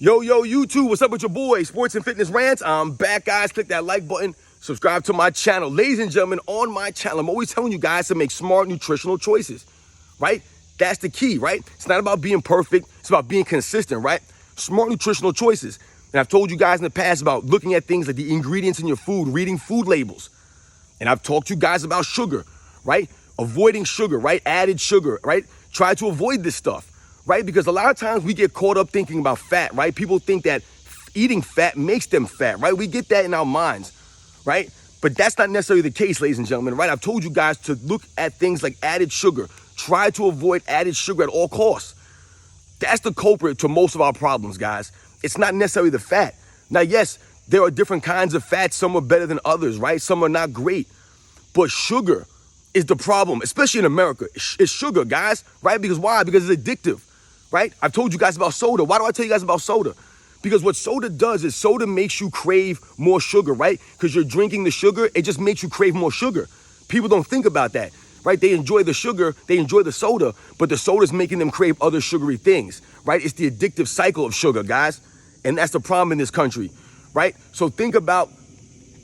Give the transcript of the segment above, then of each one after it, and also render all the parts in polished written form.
Yo, YouTube, what's up with your boy? Sports and Fitness Rants. I'm back, guys. Click that like button. Subscribe to my channel. Ladies and gentlemen, on my channel, I'm always telling you guys to make smart nutritional choices, right? That's the key, right? It's not about being perfect. It's about being consistent, right? Smart nutritional choices. And I've told you guys in the past about looking at things like the ingredients in your food, reading food labels. And I've talked to you guys about sugar, right? Avoiding sugar, right? Added sugar, right? Try to avoid this stuff, right? Because a lot of times we get caught up thinking about fat, right? People think that eating fat makes them fat, right? We get that in our minds, right? But that's not necessarily the case, ladies and gentlemen, right? I've told you guys to look at things like added sugar. Try to avoid added sugar at all costs. That's the culprit to most of our problems, guys. It's not necessarily the fat. Now, yes, there are different kinds of fats. Some are better than others, right? Some are not great. But sugar is the problem, especially in America. It's sugar, guys, right? Because why? Because it's addictive, right? I've told you guys about soda. Why do I tell you guys about soda? Because what soda does is soda makes you crave more sugar, right? Because you're drinking the sugar, it just makes you crave more sugar. People don't think about that, right? They enjoy the sugar, they enjoy the soda, but the soda's making them crave other sugary things, right? It's the addictive cycle of sugar, guys. And that's the problem in this country, right? So think about,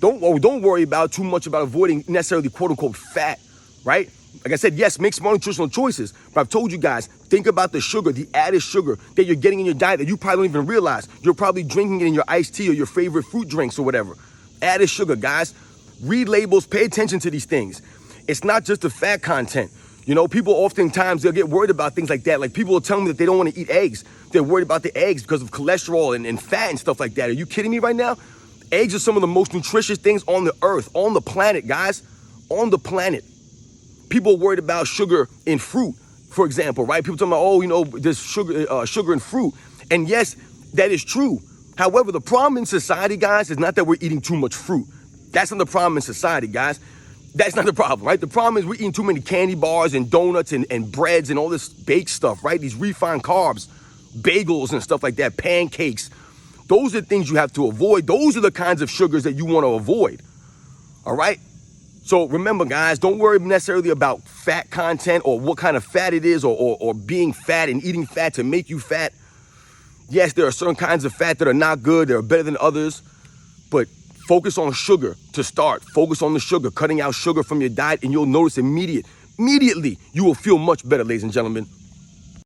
don't worry about too much about avoiding necessarily quote unquote fat, right? Like I said, yes, make smart nutritional choices, but I've told you guys, think about the sugar, the added sugar that you're getting in your diet that you probably don't even realize. You're probably drinking it in your iced tea or your favorite fruit drinks or whatever. Added sugar, guys. Read labels, pay attention to these things. It's not just the fat content. You know, people oftentimes, they'll get worried about things like that. Like people will tell me that they don't want to eat eggs. They're worried about the eggs because of cholesterol and fat and stuff like that. Are you kidding me right now? Eggs are some of the most nutritious things on the earth, on the planet, guys, on the planet. People are worried about sugar in fruit, for example, right? People talking about, oh, you know, there's sugar in fruit. And yes, that is true. However, the problem in society, guys, is not that we're eating too much fruit. That's not the problem in society, guys. That's not the problem, right? The problem is we're eating too many candy bars and donuts and breads and all this baked stuff, right? These refined carbs, bagels and stuff like that, pancakes. Those are things you have to avoid. Those are the kinds of sugars that you want to avoid, all right? So remember, guys, don't worry necessarily about fat content or what kind of fat it is or being fat and eating fat to make you fat. Yes, there are certain kinds of fat that are not good. They're better than others, but focus on sugar to start. Focus on the sugar, cutting out sugar from your diet, and you'll notice immediately you will feel much better, ladies and gentlemen.